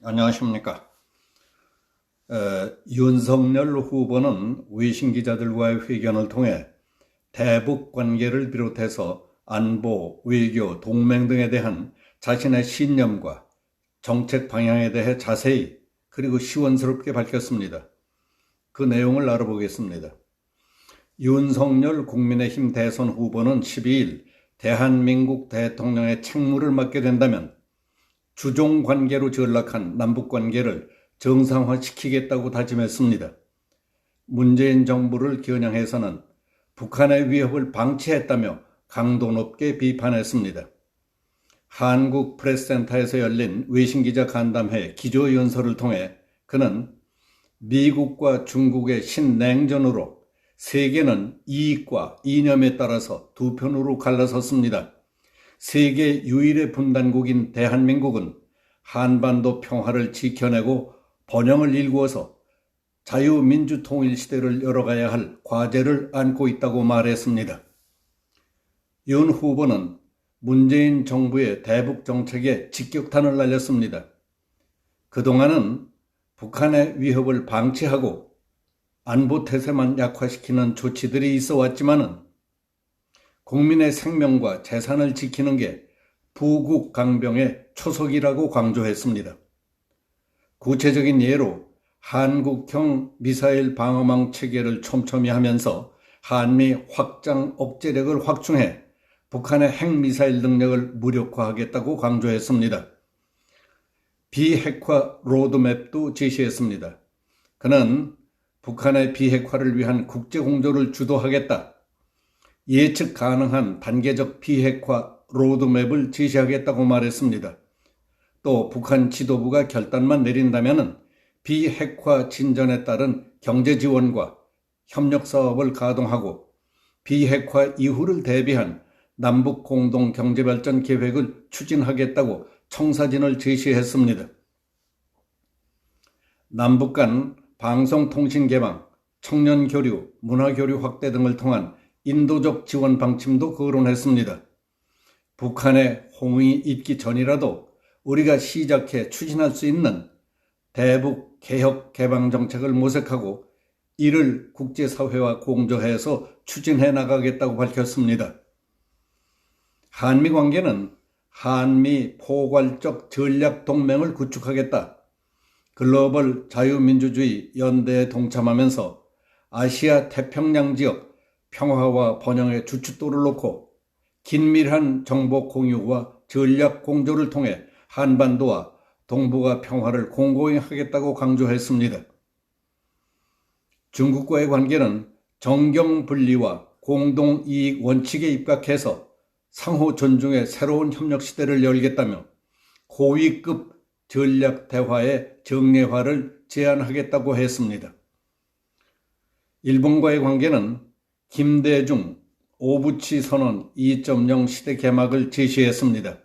안녕하십니까. 윤석열 후보는 외신 기자들과의 회견을 통해 대북 관계를 비롯해서 안보, 외교, 동맹 등에 대한 자신의 신념과 정책 방향에 대해 자세히 그리고 시원스럽게 밝혔습니다. 그 내용을 알아보겠습니다. 윤석열 국민의힘 대선 후보는 12일 대한민국 대통령의 책무를 맡게 된다면 주종 관계로 전락한 남북 관계를 정상화시키겠다고 다짐했습니다. 문재인 정부를 겨냥해서는 북한의 위협을 방치했다며 강도 높게 비판했습니다. 한국 프레스센터에서 열린 외신기자 간담회 기조연설을 통해 그는 미국과 중국의 신냉전으로 세계는 이익과 이념에 따라서 두 편으로 갈라섰습니다. 세계 유일의 분단국인 대한민국은 한반도 평화를 지켜내고 번영을 일구어서 자유민주통일 시대를 열어가야 할 과제를 안고 있다고 말했습니다. 윤 후보는 문재인 정부의 대북 정책에 직격탄을 날렸습니다. 그동안은 북한의 위협을 방치하고 안보 태세만 약화시키는 조치들이 있어 왔지만은 국민의 생명과 재산을 지키는 게 부국 강병의 초석이라고 강조했습니다. 구체적인 예로 한국형 미사일 방어망 체계를 촘촘히 하면서 한미 확장 억제력을 확충해 북한의 핵미사일 능력을 무력화하겠다고 강조했습니다. 비핵화 로드맵도 제시했습니다. 그는 북한의 비핵화를 위한 국제공조를 주도하겠다. 예측 가능한 단계적 비핵화 로드맵을 제시하겠다고 말했습니다. 또 북한 지도부가 결단만 내린다면 비핵화 진전에 따른 경제 지원과 협력 사업을 가동하고 비핵화 이후를 대비한 남북 공동 경제발전 계획을 추진하겠다고 청사진을 제시했습니다. 남북 간 방송통신 개방, 청년 교류, 문화 교류 확대 등을 통한 인도적 지원 방침도 거론했습니다. 북한의 홍이 있기 전이라도 우리가 시작해 추진할 수 있는 대북 개혁 개방 정책을 모색하고 이를 국제사회와 공조해서 추진해 나가겠다고 밝혔습니다. 한미 관계는 한미 포괄적 전략 동맹을 구축하겠다. 글로벌 자유민주주의 연대에 동참하면서 아시아 태평양 지역 평화와 번영의 주춧돌을 놓고 긴밀한 정보 공유와 전략 공조를 통해 한반도와 동북아 평화를 공고히 하겠다고 강조했습니다. 중국과의 관계는 정경 분리와 공동이익 원칙에 입각해서 상호 존중의 새로운 협력 시대를 열겠다며 고위급 전략 대화의 정례화를 제안하겠다고 했습니다. 일본과의 관계는 김대중 오부치 선언 2.0 시대 개막을 제시했습니다.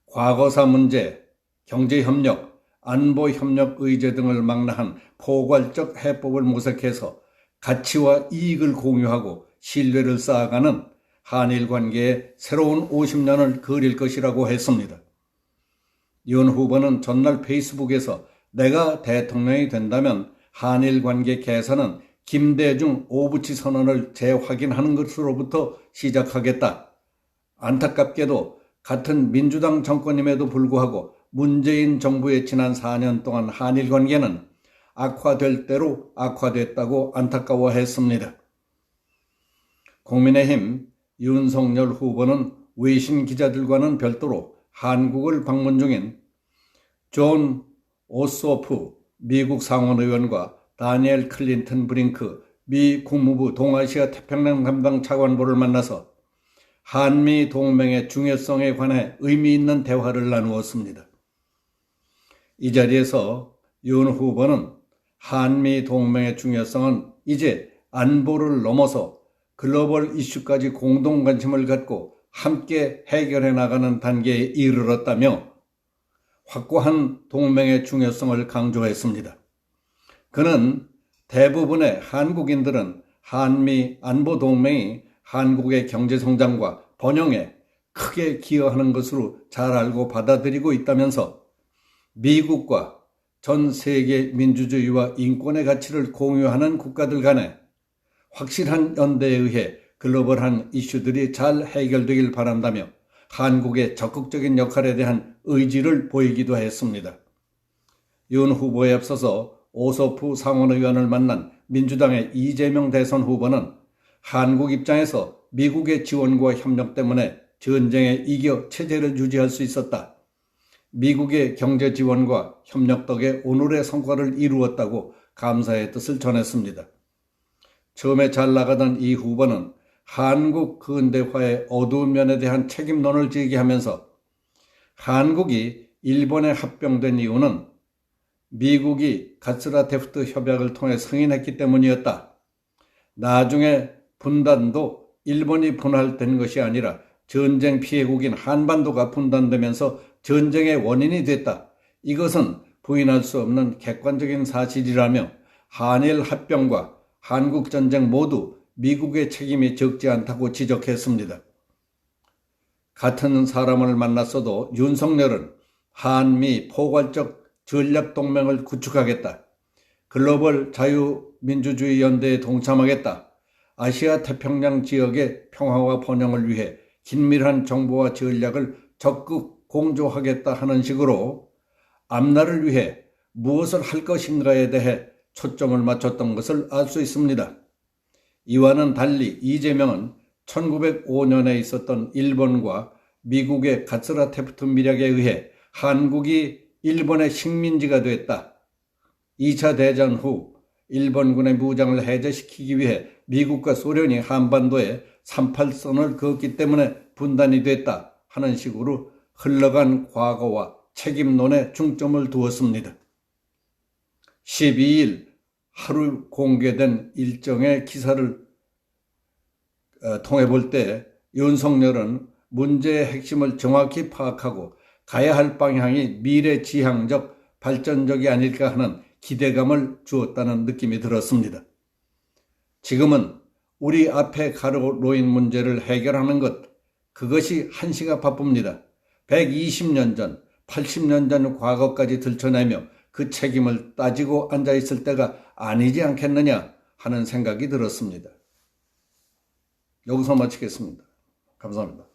과거사 문제, 경제협력, 안보협력 의제 등을 망라한 포괄적 해법을 모색해서 가치와 이익을 공유하고 신뢰를 쌓아가는 한일 관계의 새로운 50년을 그릴 것이라고 했습니다. 윤 후보는 전날 페이스북에서 내가 대통령이 된다면 한일 관계 개선은 김대중 오부치 선언을 재확인하는 것으로부터 시작하겠다. 안타깝게도 같은 민주당 정권임에도 불구하고 문재인 정부의 지난 4년 동안 한일 관계는 악화될 대로 악화됐다고 안타까워했습니다. 국민의힘 윤석열 후보는 외신 기자들과는 별도로 한국을 방문 중인 존 오소프 미국 상원의원과 다니엘 클린턴 브링크 미 국무부 동아시아 태평양 담당 차관보를 만나서 한미 동맹의 중요성에 관해 의미 있는 대화를 나누었습니다. 이 자리에서 윤 후보는 한미 동맹의 중요성은 이제 안보를 넘어서 글로벌 이슈까지 공동 관심을 갖고 함께 해결해 나가는 단계에 이르렀다며 확고한 동맹의 중요성을 강조했습니다. 그는 대부분의 한국인들은 한미 안보 동맹이 한국의 경제성장과 번영에 크게 기여하는 것으로 잘 알고 받아들이고 있다면서 미국과 전 세계 민주주의와 인권의 가치를 공유하는 국가들 간에 확실한 연대에 의해 글로벌한 이슈들이 잘 해결되길 바란다며 한국의 적극적인 역할에 대한 의지를 보이기도 했습니다. 윤 후보에 앞서서 오소프 상원의원을 만난 민주당의 이재명 대선 후보는 한국 입장에서 미국의 지원과 협력 때문에 전쟁에 이겨 체제를 유지할 수 있었다. 미국의 경제 지원과 협력 덕에 오늘의 성과를 이루었다고 감사의 뜻을 전했습니다. 처음에 잘 나가던 이 후보는 한국 근대화의 어두운 면에 대한 책임론을 제기하면서 한국이 일본에 합병된 이유는 미국이 가츠라테프트 협약을 통해 승인했기 때문이었다. 나중에 분단도 일본이 분할된 것이 아니라 전쟁 피해국인 한반도가 분단되면서 전쟁의 원인이 됐다. 이것은 부인할 수 없는 객관적인 사실이라며 한일 합병과 한국전쟁 모두 미국의 책임이 적지 않다고 지적했습니다. 같은 사람을 만났어도 윤석열은 한미 포괄적 전략동맹을 구축하겠다. 글로벌 자유민주주의 연대에 동참하겠다. 아시아 태평양 지역의 평화와 번영을 위해 긴밀한 정보와 전략을 적극 공조하겠다 하는 식으로 앞날을 위해 무엇을 할 것인가에 대해 초점을 맞췄던 것을 알 수 있습니다. 이와는 달리 이재명은 1905년에 있었던 일본과 미국의 가츠라테프트 밀약에 의해 한국이 일본의 식민지가 됐다. 2차 대전 후 일본군의 무장을 해제시키기 위해 미국과 소련이 한반도에 38선을 그었기 때문에 분단이 됐다 하는 식으로 흘러간 과거와 책임론에 중점을 두었습니다. 12일 하루 공개된 일정의 기사를 통해 볼 때 윤석열은 문제의 핵심을 정확히 파악하고 가야 할 방향이 미래지향적 발전적이 아닐까 하는 기대감을 주었다는 느낌이 들었습니다. 지금은 우리 앞에 가로놓인 문제를 해결하는 것, 그것이 한시가 바쁩니다. 120년 전, 80년 전 과거까지 들춰내며 그 책임을 따지고 앉아있을 때가 아니지 않겠느냐 하는 생각이 들었습니다. 여기서 마치겠습니다. 감사합니다.